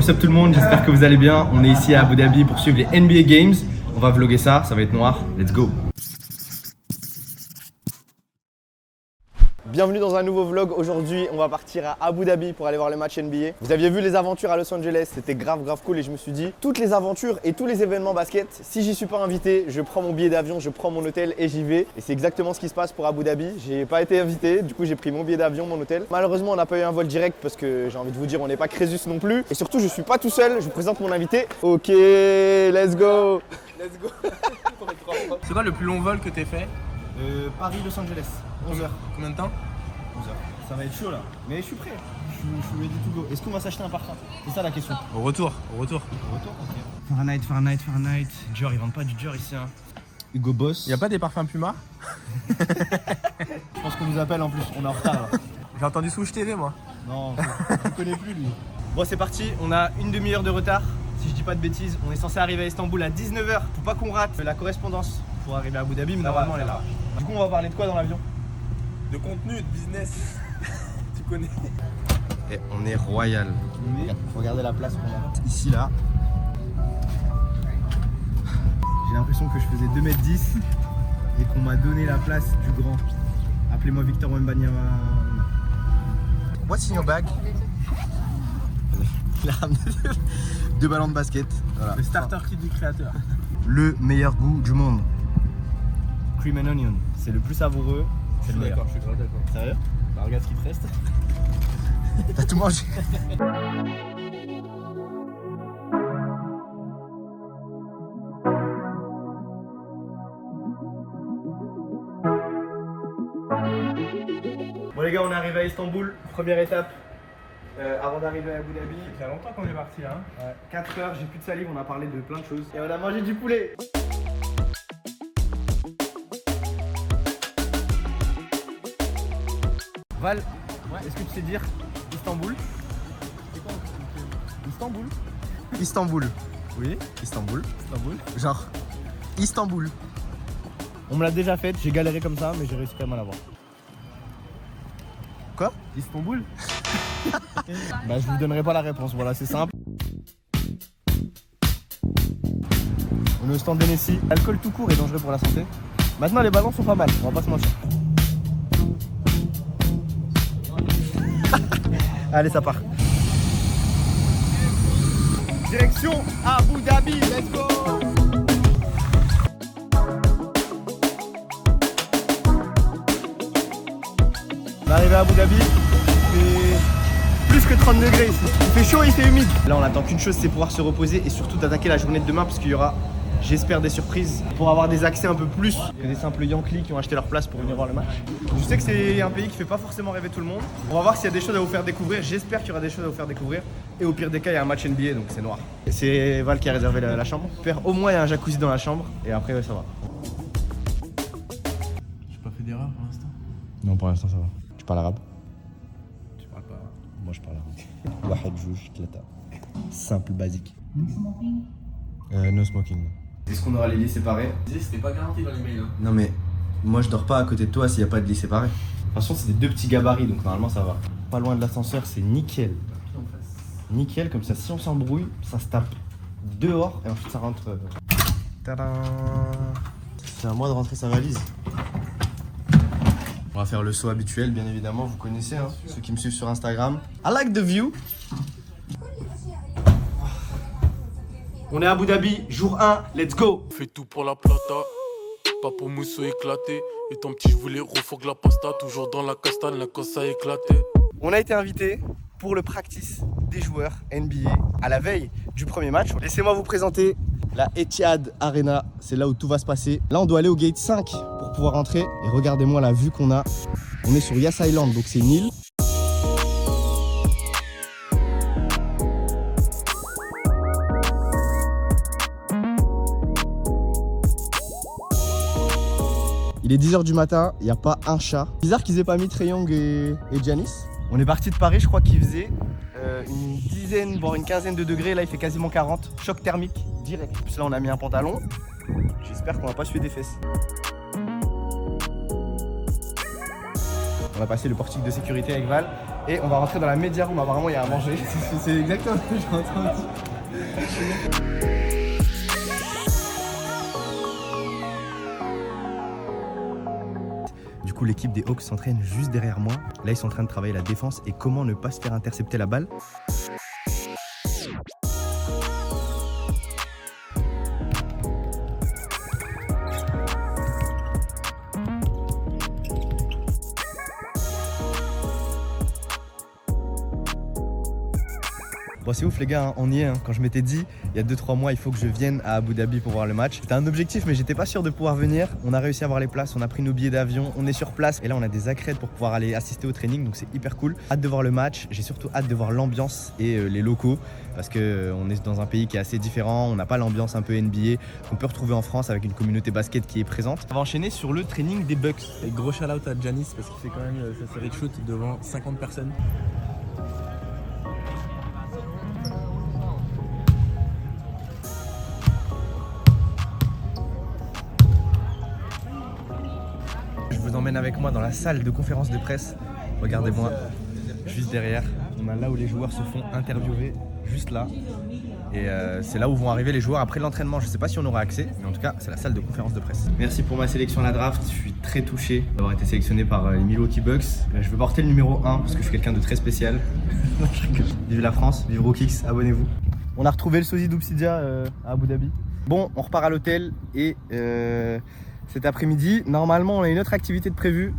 What's up tout le monde, j'espère que vous allez bien. On est ici à Abu Dhabi pour suivre les NBA Games. On va vlogger ça va être noir. Let's go. Bienvenue dans un nouveau vlog. Aujourd'hui, on va partir à Abu Dhabi pour aller voir le match NBA. Vous aviez vu les aventures à Los Angeles, c'était grave cool et je me suis dit, toutes les aventures et tous les événements basket, si j'y suis pas invité, je prends mon billet d'avion, je prends mon hôtel et j'y vais. Et c'est exactement ce qui se passe pour Abu Dhabi. J'ai pas été invité, du coup j'ai pris mon billet d'avion, mon hôtel. Malheureusement, on n'a pas eu un vol direct parce que j'ai envie de vous dire, on n'est pas Crésus non plus. Et surtout, je suis pas tout seul, je vous présente mon invité. Ok, let's go. Let's go. C'est quoi le plus long vol que t'aies fait? Paris-Los Angeles, 11h. Combien de temps? 11h. Ça va être chaud là. Mais je suis prêt. Je suis ready to go. Est-ce qu'on va s'acheter un parfum? C'est ça la question. Au retour. Au retour, ok. Fahrenheit. Dior, ils vendent pas du Dior ici. Hein. Hugo Boss. Y'a pas des parfums Puma? Je pense qu'on nous appelle en plus. On est en retard là. J'ai entendu Swoosh TV moi. Non, je ne connais plus lui. Bon, c'est parti. On a une demi-heure de retard. Si je dis pas de bêtises, on est censé arriver à Istanbul à 19h. Faut pas qu'on rate la correspondance pour arriver à Abu Dhabi, mais normalement elle est là. Du coup, on va parler de quoi dans l'avion? De contenu, de business. Tu connais. Et on est royal. Faut regarder la place qu'on a. Ici là. J'ai l'impression que je faisais 2m10 et qu'on m'a donné la place du grand. Appelez-moi Victor Wembanyama. What's in your bag? Il a ramené 2 ballons de basket. Voilà. Le starter kit du créateur. Le meilleur goût du monde. Cream and onion. C'est le plus savoureux. C'est le meilleur. Je suis grave d'accord. Sérieux? Bah, regarde ce qu'il te reste. T'as tout mangé? Bon les gars, on est arrivé à Istanbul. Première étape. Avant d'arriver à Abu Dhabi. Ça fait longtemps qu'on est parti là. Ouais, 4 heures, j'ai plus de salive, on a parlé de plein de choses. Et on a mangé du poulet. Val, est-ce que tu sais dire Istanbul? C'est quoi Istanbul? Istanbul. Oui. Istanbul. Istanbul. Genre Istanbul. On me l'a déjà faite, j'ai galéré comme ça, mais j'ai réussi quand même à l'avoir. Quoi? Istanbul? Bah je vous donnerai pas la réponse, voilà, c'est simple. On est au stand d'Hennessy. L'alcool tout court est dangereux pour la santé. Maintenant les ballons sont pas mal, on va pas se mentir. Allez, ça part. Direction Abu Dhabi, let's go! On est arrivé à Abu Dhabi, il fait plus que 30 degrés ici. Il fait chaud, il fait humide. Là, on attend qu'une chose, c'est pouvoir se reposer et surtout d'attaquer la journée de demain parce qu'il y aura, j'espère, des surprises pour avoir des accès un peu plus que des simples Yankees qui ont acheté leur place pour venir voir le match. Je sais que c'est un pays qui fait pas forcément rêver tout le monde. On va voir s'il y a des choses à vous faire découvrir. J'espère qu'il y aura des choses à vous faire découvrir. Et au pire des cas, il y a un match NBA, donc c'est noir. C'est Val qui a réservé la chambre. J'espère au moins il y a un jacuzzi dans la chambre et après ouais, ça va. J'ai pas fait d'erreur pour l'instant. Non, pour l'instant ça va. Tu parles arabe? Tu parles pas. Moi je parle arabe. Wahed, jouj, tlata. Simple, basique. No smoking. Est-ce qu'on aura les lits séparés? C'était pas garanti dans les mails. Hein. Non mais moi je dors pas à côté de toi s'il n'y a pas de lit séparé. De toute façon c'est des 2 petits gabarits donc normalement ça va. Pas loin de l'ascenseur, c'est nickel. Nickel, comme ça si on s'embrouille, ça se tape dehors et ensuite ça rentre. Tadam. C'est à moi de rentrer sa valise. On va faire le saut habituel bien évidemment, vous connaissez hein, ceux qui me suivent sur Instagram. I like the view. On est à Abu Dhabi, jour 1, let's go! Fais tout pour la plata, pas pour mousseau éclaté. Étant petit, je voulais refourguer la pasta, toujours dans la castagne, la cosse a éclaté. On a été invité pour le practice des joueurs NBA à la veille du premier match. Laissez-moi vous présenter la Etihad Arena, c'est là où tout va se passer. Là, on doit aller au gate 5 pour pouvoir entrer. Et regardez-moi la vue qu'on a. On est sur Yas Island, donc c'est une île. Il est 10h du matin, il n'y a pas un chat. Bizarre qu'ils aient pas mis Trae Young et Giannis. On est parti de Paris, je crois qu'il faisait une dizaine, voire une quinzaine de degrés. Là, il fait quasiment 40. Choc thermique direct. Puis là, on a mis un pantalon. J'espère qu'on va pas suer des fesses. On a passé le portique de sécurité avec Val. Et on va rentrer dans la media room, apparemment il y a à manger. C'est exactement ce que j'ai entendu. Du coup l'équipe des Hawks s'entraîne juste derrière moi. Là ils sont en train de travailler la défense et comment ne pas se faire intercepter la balle. Bon c'est ouf les gars, hein, on y est, hein. Quand je m'étais dit il y a 2-3 mois il faut que je vienne à Abu Dhabi pour voir le match. C'était un objectif mais j'étais pas sûr de pouvoir venir. On a réussi à avoir les places, on a pris nos billets d'avion, on est sur place et là on a des accrèdes pour pouvoir aller assister au training donc c'est hyper cool. Hâte de voir le match, j'ai surtout hâte de voir l'ambiance et les locaux parce qu'on est dans un pays qui est assez différent, on n'a pas l'ambiance un peu NBA qu'on peut retrouver en France avec une communauté basket qui est présente. On va enchaîner sur le training des Bucks. Et gros shout out à Giannis parce qu'il fait quand même sa série de shoot devant 50 personnes. Je vous emmène avec moi dans la salle de conférence de presse. Regardez-moi, juste derrière. On a là où les joueurs se font interviewer, juste là. Et c'est là où vont arriver les joueurs après l'entraînement. Je ne sais pas si on aura accès, mais en tout cas, c'est la salle de conférence de presse. Merci pour ma sélection à la draft. Je suis très touché d'avoir été sélectionné par les Milwaukee Bucks. Je vais porter le numéro 1 parce que je suis quelqu'un de très spécial. Vive la France, vive Rockix, abonnez-vous. On a retrouvé le sosie d'Obsidia à Abu Dhabi. Bon, on repart à l'hôtel et cet après-midi, normalement, on a une autre activité de prévue.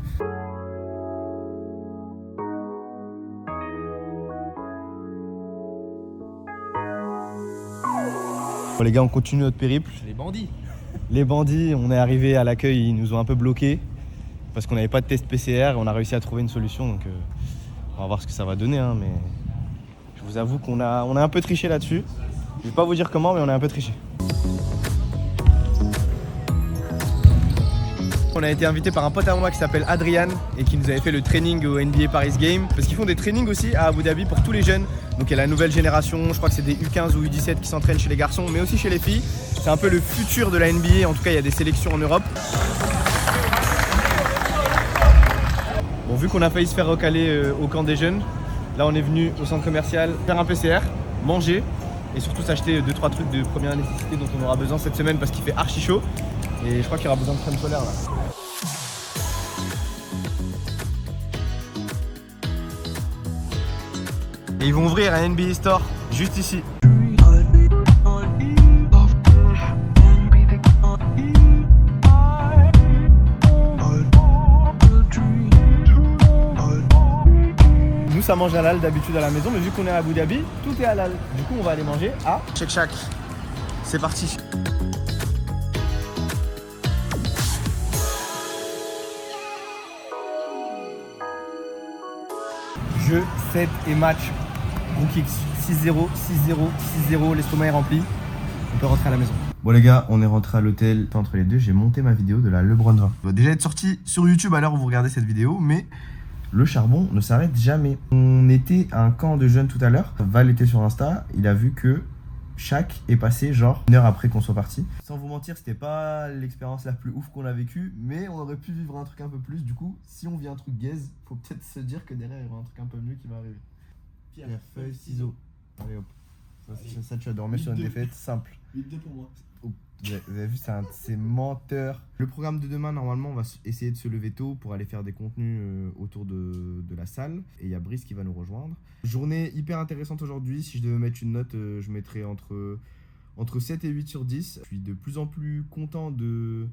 Bon, les gars, on continue notre périple. Les bandits. Les bandits, on est arrivé à l'accueil, ils nous ont un peu bloqués parce qu'on n'avait pas de test PCR et on a réussi à trouver une solution. Donc, on va voir ce que ça va donner. Hein, mais je vous avoue qu'on a un peu triché là-dessus. Je vais pas vous dire comment, mais on a un peu triché. On a été invité par un pote à moi qui s'appelle Adrian et qui nous avait fait le training au NBA Paris Game parce qu'ils font des trainings aussi à Abu Dhabi pour tous les jeunes. Donc il y a la nouvelle génération, je crois que c'est des U15 ou U17 qui s'entraînent chez les garçons mais aussi chez les filles. C'est un peu le futur de la NBA, en tout cas il y a des sélections en Europe. Bon, vu qu'on a failli se faire recaler au camp des jeunes, là on est venu au centre commercial faire un PCR, manger et surtout s'acheter 2-3 trucs de première nécessité dont on aura besoin cette semaine parce qu'il fait archi chaud. Et je crois qu'il y aura besoin de crème solaire là. Et ils vont ouvrir un NBA Store juste ici. Nous ça mange halal d'habitude à la maison mais vu qu'on est à Abu Dhabi, tout est halal. Du coup on va aller manger à Shake Shack. C'est parti. Jeu, 7 et match. Rookix 6-0, 6-0, 6-0, l'estomac est rempli. On peut rentrer à la maison. Bon les gars, on est rentré à l'hôtel. Entre les deux, j'ai monté ma vidéo de la LeBron 20. Il va déjà être sorti sur YouTube à l'heure où vous regardez cette vidéo, mais le charbon ne s'arrête jamais. On était à un camp de jeunes tout à l'heure. Val était sur Insta, il a vu que Shaq est passé genre 1 heure après qu'on soit parti. Sans vous mentir, c'était pas l'expérience la plus ouf qu'on a vécue, mais on aurait pu vivre un truc un peu plus. Du coup, si on vit un truc gaze, faut peut-être se dire que derrière il y aura un truc un peu mieux qui va arriver. Pierre, feuille, ciseaux. Allez hop. Ça tu vas dormir sur une défaite simple. 8-2 pour moi. Vous avez vu, c'est menteur. Le programme de demain, normalement, on va essayer de se lever tôt pour aller faire des contenus autour de la salle. Et il y a Brice qui va nous rejoindre. Journée hyper intéressante aujourd'hui. Si je devais mettre une note, je mettrais entre 7 et 8 sur 10. Je suis de plus en plus content de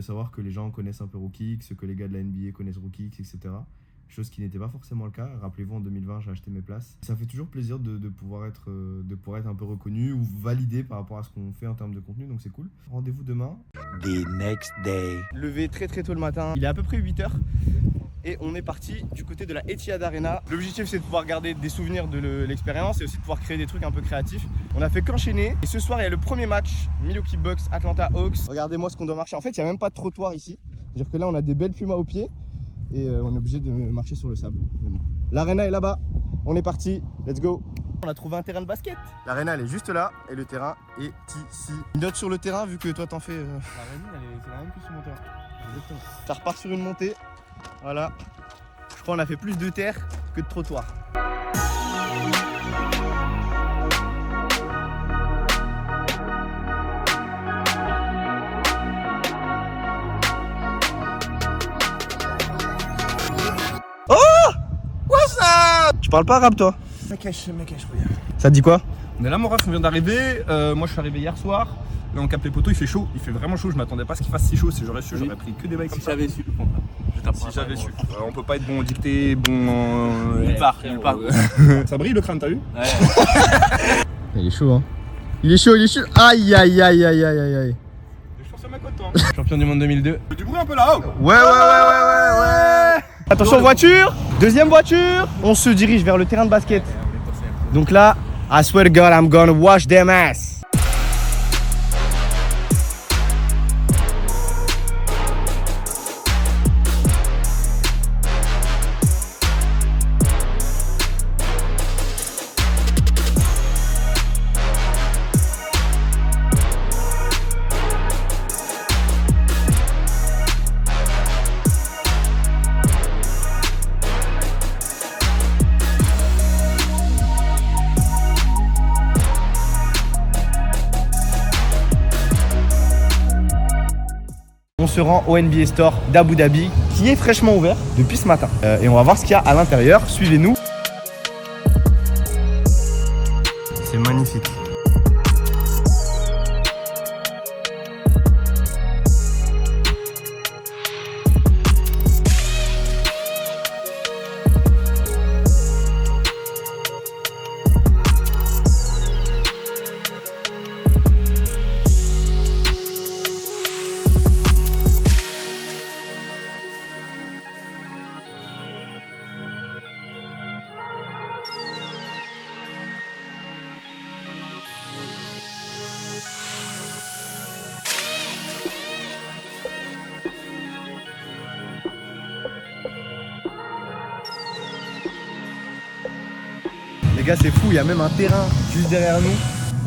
savoir que les gens connaissent un peu Rookix, que les gars de la NBA connaissent Rookix, etc. Chose qui n'était pas forcément le cas. Rappelez-vous, en 2020, j'ai acheté mes places. Ça fait toujours plaisir de pouvoir être un peu reconnu ou validé par rapport à ce qu'on fait en termes de contenu, donc c'est cool. Rendez-vous demain. The next day. Levé très très tôt le matin. Il est à peu près 8h et on est parti du côté de la Etihad Arena. L'objectif, c'est de pouvoir garder des souvenirs de l'expérience et aussi de pouvoir créer des trucs un peu créatifs. On a fait qu'enchaîner et ce soir, il y a le premier match Milwaukee Bucks, Atlanta Hawks. Regardez-moi ce qu'on doit marcher. En fait, il n'y a même pas de trottoir ici. C'est-à-dire que là, on a des belles pumas aux pieds. Et on est obligé de marcher sur le sable. L'arena est là-bas, on est parti, let's go. On a trouvé un terrain de basket. L'arena elle est juste là et le terrain est ici. Une note sur le terrain vu que toi t'en fais. L'arena c'est la même que sur mon terrain. Ça repart sur une montée. Voilà. Je crois qu'on a fait plus de terre que de trottoir. Oh! What's up? Tu parles pas arabe toi? Mekash, Ça te dit quoi? on est là, mon ref, on vient d'arriver. Moi, je suis arrivé hier soir. Là, on capte les poteaux, il fait chaud. Il fait vraiment chaud. Je m'attendais pas à ce qu'il fasse si chaud. Si j'aurais su, j'aurais pris que des bails comme ça. j'avais su, Si j'avais su. On peut pas être bon au dicté, bon. Nulle part. Ça brille le crâne, t'as vu? Il est chaud hein. Il est chaud. Aïe aïe aïe aïe aïe aïe aïe. Je pense à ma côte, toi. Champion du monde 2002. Du bruit un peu là-haut. Ouais. Attention voiture. Deuxième voiture. On se dirige vers le terrain de basket. Donc là, I swear to God, I'm gonna wash them ass. On se rend au NBA Store d'Abu Dhabi qui est fraîchement ouvert depuis ce matin. Et on va voir ce qu'il y a à l'intérieur. Suivez-nous. C'est magnifique. Les gars, c'est fou, il y a même un terrain juste derrière nous,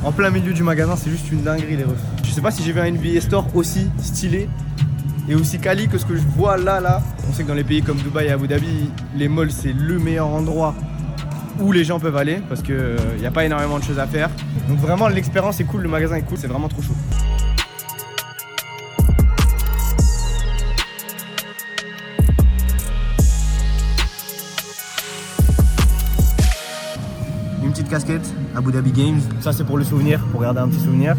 en plein milieu du magasin, c'est juste une dinguerie les refs. Je sais pas si j'ai vu un NBA Store aussi stylé et aussi quali que ce que je vois là. On sait que dans les pays comme Dubaï et Abu Dhabi, les malls c'est le meilleur endroit où les gens peuvent aller parce qu'il n'y a pas énormément de choses à faire. Donc vraiment l'expérience est cool, le magasin est cool, c'est vraiment trop chaud. Une petite casquette Abu Dhabi Games, ça c'est pour le souvenir, pour garder un petit souvenir.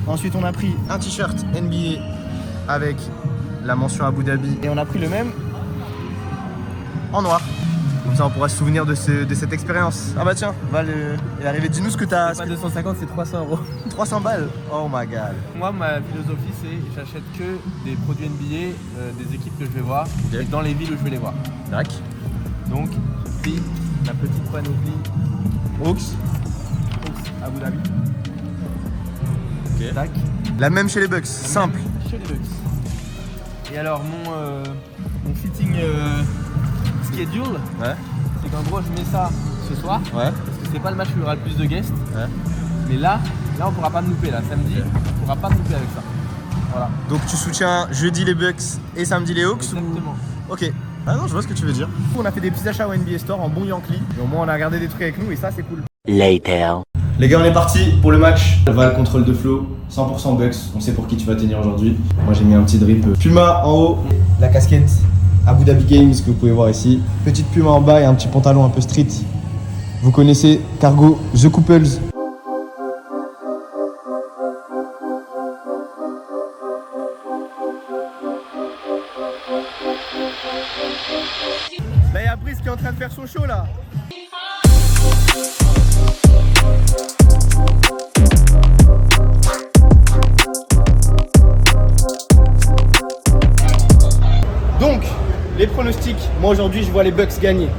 Ensuite on a pris un t-shirt NBA avec la mention Abu Dhabi et on a pris le même en noir. Comme ça on pourra se souvenir de cette expérience. Ah bah tiens, Val est arrivé, dis-nous ce que t'as. Pas 250, c'est 300 €. 300 balles. Oh my god. Moi, ma philosophie, c'est j'achète que des produits NBA, des équipes que je vais voir, et dans les villes où je vais les voir. Tac. Donc, ici, la petite panoplie Hawks. Abu Dhabi. Ok. Tac. La même chez les Bucks, simple. Chez les Bucks. Et alors, mon fitting schedule, c'est qu'en gros, je mets ça ce soir. Ouais. Parce que c'est pas le match où il y aura le plus de guests. Ouais. Mais là, on pourra pas me louper. Là, samedi, on pourra pas me louper avec ça. Voilà. Donc tu soutiens jeudi les Bucks et samedi les Hawks. Exactement. Ou... Ok. Ah non, je vois ce que tu veux dire. On a fait des petits achats au NBA Store en bon Yankee. Et au moins on a regardé des trucs avec nous et ça c'est cool. Later. Les gars, on est parti pour le match. Val contrôle de flow, 100% Bucks. On sait pour qui tu vas tenir aujourd'hui. Moi j'ai mis un petit drip Puma en haut, la casquette Abu Dhabi Games que vous pouvez voir ici. Petite Puma en bas et un petit pantalon un peu street. Vous connaissez Cargo The Couples. Là il y a Brice qui est en train de faire son show là. Donc, les pronostics, moi aujourd'hui je vois les Bucks gagner.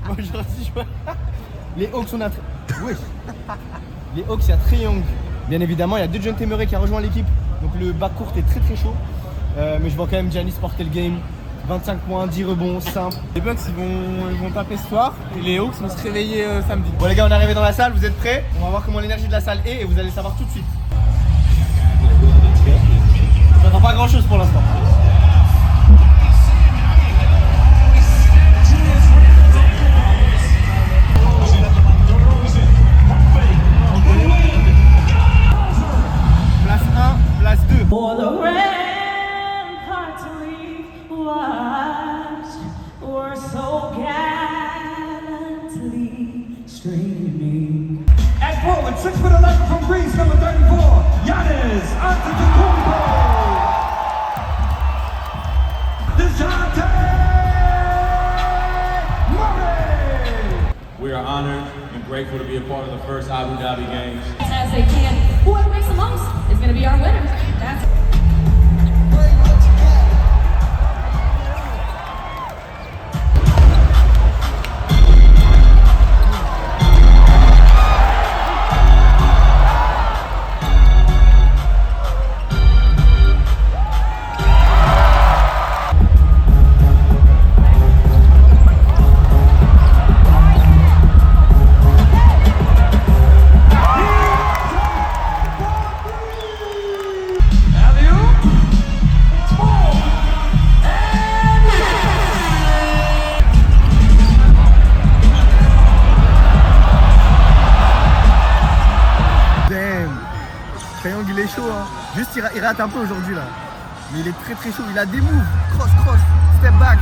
Moi aujourd'hui je vois les Hawks on a... Oui. Les Hawks il y a Trae Young. Bien évidemment il y a DeJounte Murray qui a rejoint l'équipe. Donc le backcourt est très très chaud. Mais je vois quand même Giannis porter le game. 25 points, 10 rebonds, simple. Les Bucks ils vont taper ce soir et les Hawks vont se réveiller samedi. Bon les gars, on est arrivé dans la salle, vous êtes prêts? On va voir comment l'énergie de la salle est et vous allez savoir tout de suite. J'entends pas grand chose pour l'instant. And forward, 6'11" from Greece, number 34, Giannis Antetokounmpo. DeJounte Murray. We are honored and grateful to be a part of the first Abu Dhabi Games. As they can, whoever makes the most is going to be our winner. That's Triangle il est chaud hein. Juste il rate un peu aujourd'hui là. Mais il est très très chaud, il a des moves. Cross, step back.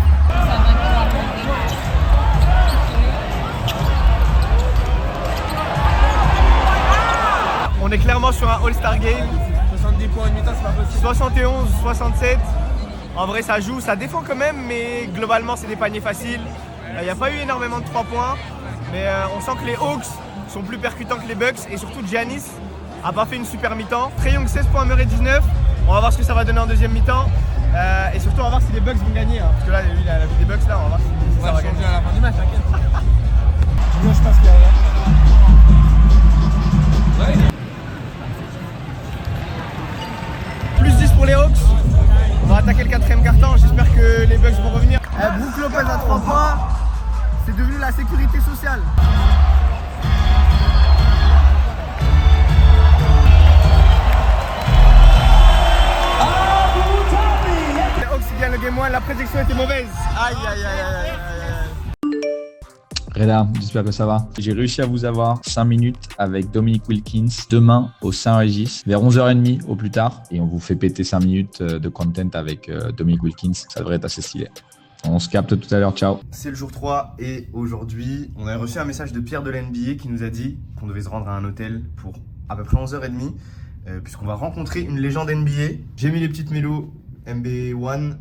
On est clairement sur un All-Star Game. 70 points une mi-temps, c'est pas possible. 71, 67. En vrai ça joue, ça défend quand même, mais globalement c'est des paniers faciles. Il n'y a pas eu énormément de 3 points. Mais on sent que les Hawks sont plus percutants que les Bucks. Et surtout Giannis a pas fait une super mi-temps. Trae Young 16 points, Murray 19. On va voir ce que ça va donner en deuxième mi-temps. Et surtout on va voir si les Bucks vont gagner. Hein. Parce que là, lui, il a vu les Bucks là, on va voir si ça va gagner. À la fin du match, t'inquiète. Je passe derrière. Plus 10 pour les Hawks. On va attaquer le 4ème quart-temps. J'espère que les Bucks vont revenir. Brook Lopez à 3 points. C'est devenu la sécurité sociale. Les Hawks gagnent le game 1. La prédiction était mauvaise. Aïe. Reda, j'espère que ça va. J'ai réussi à vous avoir 5 minutes avec Dominique Wilkins demain au Saint-Régis vers 11h30 au plus tard. Et on vous fait péter 5 minutes de content avec Dominique Wilkins. Ça devrait être assez stylé. On se capte tout à l'heure, ciao. C'est le jour 3 et aujourd'hui, on a reçu un message de Pierre de la NBA qui nous a dit qu'on devait se rendre à un hôtel pour à peu près 11h30 puisqu'on va rencontrer une légende NBA. J'ai mis les petites mélos MB1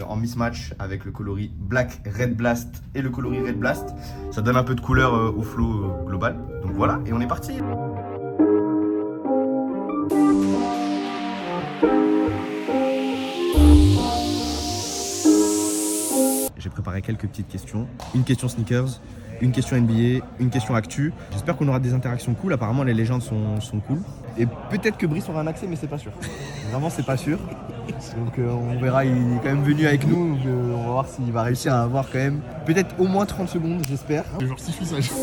en mismatch avec le coloris Black Red Blast et le coloris Red Blast. Ça donne un peu de couleur au flow global. Donc voilà, et on est parti. J'ai préparé quelques petites questions. Une question sneakers, une question NBA, une question actu. J'espère qu'on aura des interactions cool. Apparemment, les légendes sont cool. Et peut-être que Brice aura un accès, mais c'est pas sûr. Vraiment, c'est pas sûr. Donc on verra, il est quand même venu avec nous. Donc on va voir s'il va réussir à avoir quand même peut-être au moins 30 secondes, j'espère. Genre si je fais ça.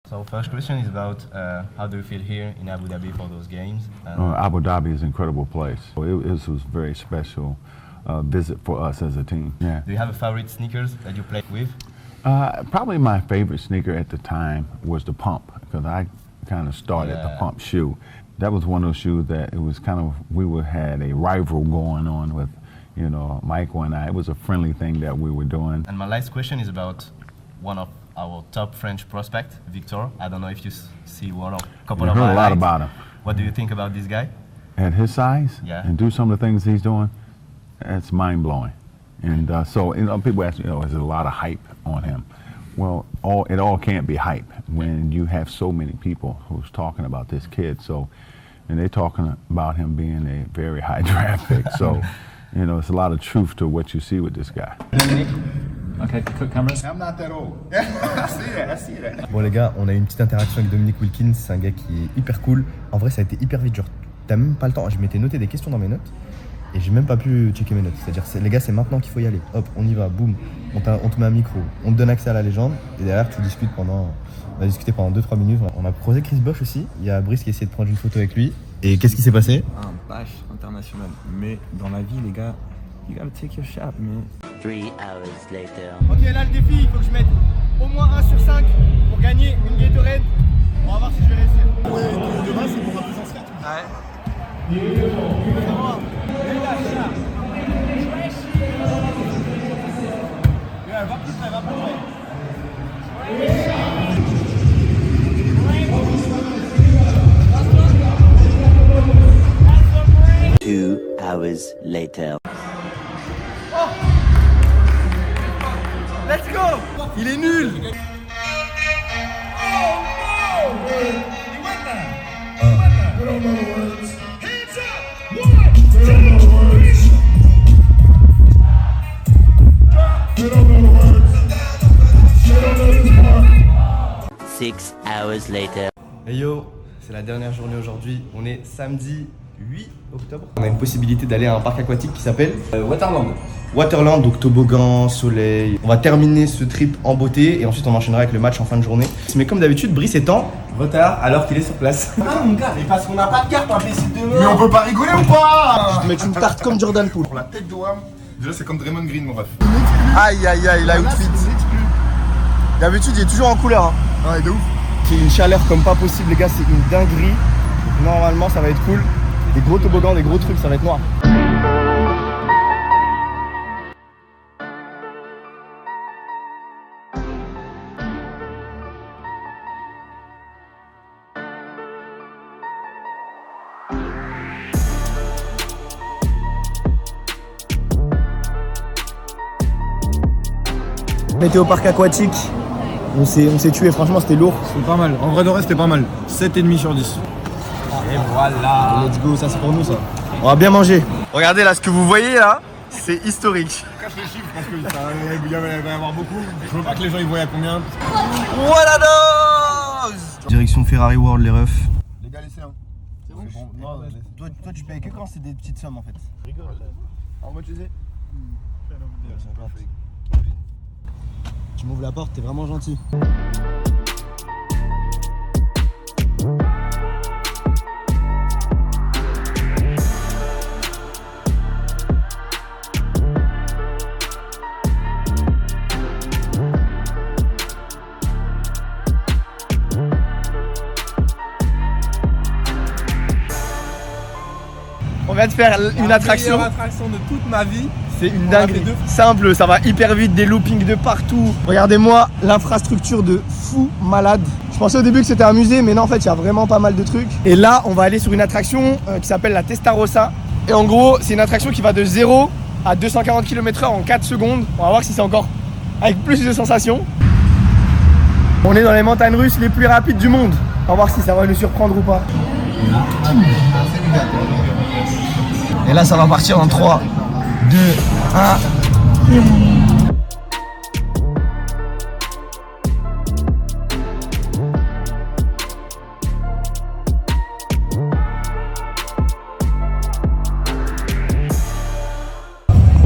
So first question is about how do you feel here in Abu Dhabi for those games? Abu Dhabi is an incredible place. It was a very special visit for us as a team. Yeah. Do you have a favorite sneakers that you play with? Probably my favorite sneaker at the time was the Pump, because I kind of started the Pump shoe. That was one of those shoes that it was kind of, had a rival going on with, Michael and I. It was a friendly thing that we were doing. And my last question is about one of our top French prospect, Victor. I don't know if you see one or couple of heard a lot highlights. about him. What do you think about this guy? At his size, Yeah. and do some of the things he's doing, it's mind blowing. And so people ask me, is there a lot of hype on him? Well, it all can't be hype when you have so many people who's talking about this kid. So, and they're talking about him being a very high draft pick. So, it's a lot of truth to what you see with this guy. Okay, quick cameras. I'm not that old. I see that. Bon les gars, on a eu une petite interaction avec Dominique Wilkins, c'est un gars qui est hyper cool. En vrai ça a été hyper vite, genre t'as même pas le temps, je m'étais noté des questions dans mes notes et j'ai même pas pu checker mes notes. C'est-à-dire les gars c'est maintenant qu'il faut y aller, hop on y va, boum, on te met un micro, on te donne accès à la légende et derrière tu discutes on a discuté pendant 2-3 minutes. On a croisé Chris Bosh aussi, il y a Brice qui a essayé de prendre une photo avec lui. Et qu'est-ce qui s'est passé? Un bâche, international. Mais dans la vie, les gars, you gotta take your shot, man. 3 hours later. Ok, là le défi, il faut que je mette au moins 1 sur 5 pour gagner une Gatorade. On va voir si je vais réussir. Ouais, de base, c'est pour la puissance 4. Ouais. Va plus près, va plus près. 2 hours later. Oh, let's go. Il est nul. Six hours later. Hey yo, c'est la dernière journée aujourd'hui. On est samedi 8 octobre. On a une possibilité d'aller à un parc aquatique qui s'appelle Waterland. Waterland, donc toboggan, soleil. On va terminer ce trip en beauté et ensuite on enchaînera avec le match en fin de journée. Mais comme d'habitude, Brice est en retard alors qu'il est sur place. Ah mon gars, mais parce qu'on n'a pas de carte, imbécile de merde. Mais on peut pas rigoler ou pas? Je te mets une tarte comme Jordan Poole. Pour la tête de Wam, déjà c'est comme Draymond Green, mon ref. Aïe aïe aïe, la outfit. D'habitude, il est toujours en couleur. Hein. Ouais, de ouf. C'est une chaleur comme pas possible, les gars, c'est une dinguerie. Normalement, ça va être cool. Des gros toboggans, des gros trucs, ça va être noir. On était au parc aquatique, on s'est tué, franchement c'était lourd. C'est pas mal, en vrai de reste c'était pas mal. 7,5 sur 10. Et voilà. Let's go, ça c'est pour nous ça. On va bien manger. Regardez là, ce que vous voyez là, c'est historique. Cache les chiffres parce qu'il va y avoir beaucoup. Je veux pas que les gens ils voient à combien. Voilà dose. Direction Ferrari World les refs. Les gars laissez un. C'est bon. Non, toi tu payes que quand c'est des petites sommes en fait. Rigole. En mode tu sais. Tu m'ouvres la porte, t'es vraiment gentil. On vient de faire une attraction. La meilleure attraction de toute ma vie. C'est une dinguerie. Simple, ça va hyper vite, des loopings de partout. Regardez-moi l'infrastructure de fou malade. Je pensais au début que c'était un musée, mais non, en fait, il y a vraiment pas mal de trucs. Et là, on va aller sur une attraction qui s'appelle la Testarossa. Et en gros, c'est une attraction qui va de 0 à 240 km/h en 4 secondes. On va voir si c'est encore avec plus de sensations. On est dans les montagnes russes les plus rapides du monde. On va voir si ça va nous surprendre ou pas. Et là, ça va partir en 3, 2, 1.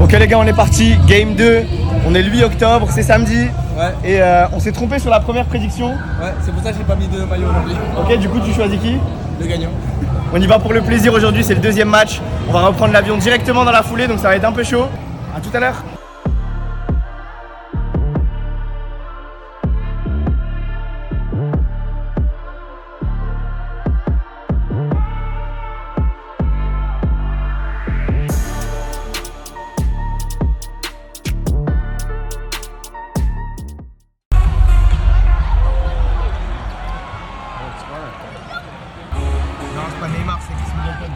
Ok les gars, on est parti, game 2, on est le 8 octobre, c'est samedi. Ouais. Et on s'est trompé sur la première prédiction. Ouais, c'est pour ça que j'ai pas mis de maillot aujourd'hui. Ok, du coup tu choisis qui? Le gagnant. On y va pour le plaisir aujourd'hui, c'est le deuxième match. On va reprendre l'avion directement dans la foulée, donc ça va être un peu chaud. A tout à l'heure. Non, c'est pas Neymar, c'est Chris Middleton.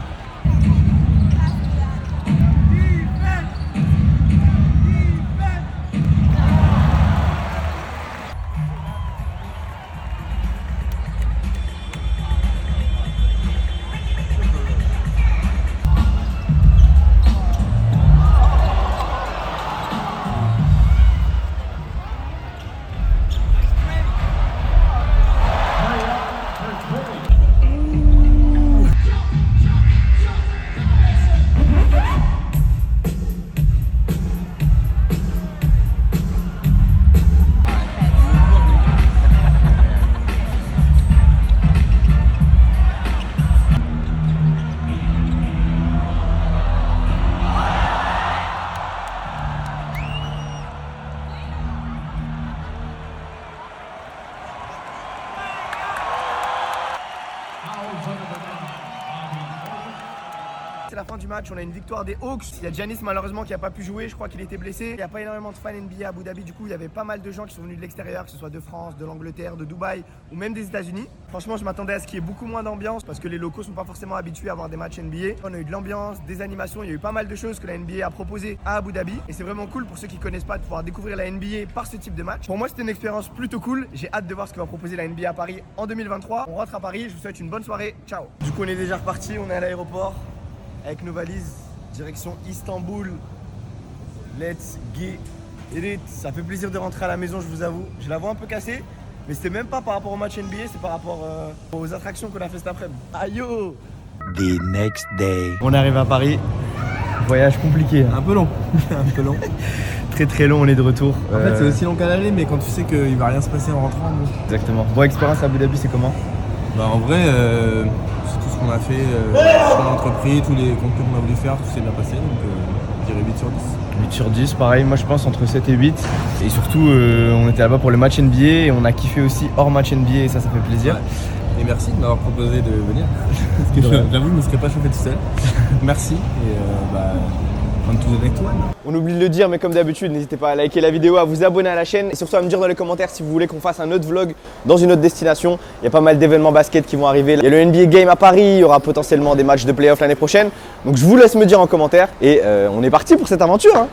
la fin du match, on a une victoire des Hawks. Il y a Giannis malheureusement qui n'a pas pu jouer, je crois qu'il était blessé. Il n'y a pas énormément de fans NBA à Abu Dhabi, du coup il y avait pas mal de gens qui sont venus de l'extérieur, que ce soit de France, de l'Angleterre, de Dubaï ou même des États-Unis. Franchement, je m'attendais à ce qu'il y ait beaucoup moins d'ambiance parce que les locaux sont pas forcément habitués à avoir des matchs NBA. On a eu de l'ambiance, des animations, il y a eu pas mal de choses que la NBA a proposées à Abu Dhabi et c'est vraiment cool pour ceux qui connaissent pas de pouvoir découvrir la NBA par ce type de match. Pour moi, c'était une expérience plutôt cool. J'ai hâte de voir ce que va proposer la NBA à Paris en 2023. On rentre à Paris, je vous souhaite une bonne soirée. Ciao. Du coup, on est déjà reparti, on est à l'aéroport avec nos valises, direction Istanbul. Let's get it. Ça fait plaisir de rentrer à la maison, je vous avoue. J'ai la voix un peu cassée, mais c'était même pas par rapport au match NBA, c'est par rapport aux attractions qu'on a fait cet après-midi. Aïe yo. The next day. On arrive à Paris. Voyage compliqué. Un peu long. Un peu long. Très très long, on est de retour. En fait, c'est aussi long qu'à l'aller, mais quand tu sais qu'il va rien se passer en rentrant. Bon. Exactement. Bon, expérience à Abu Dhabi, c'est comment? Bah, en vrai, c'est tout ce qu'on a fait, ce qu'on a entrepris, tous les contenus qu'on a voulu faire, tout s'est bien passé, donc je dirais 8 sur 10. 8 sur 10, pareil, moi je pense entre 7 et 8. Et surtout, on était là-bas pour le match NBA et on a kiffé aussi hors match NBA et ça fait plaisir. Ouais. Et merci de m'avoir proposé de venir. Parce que j'avoue, je ne me serais pas chauffé tout seul. Merci et on to the next one. On oublie de le dire, mais comme d'habitude, n'hésitez pas à liker la vidéo, à vous abonner à la chaîne et surtout à me dire dans les commentaires si vous voulez qu'on fasse un autre vlog dans une autre destination. Il y a pas mal d'événements basket qui vont arriver. Il y a le NBA Game à Paris, il y aura potentiellement des matchs de playoff l'année prochaine. Donc je vous laisse me dire en commentaire et on est parti pour cette aventure.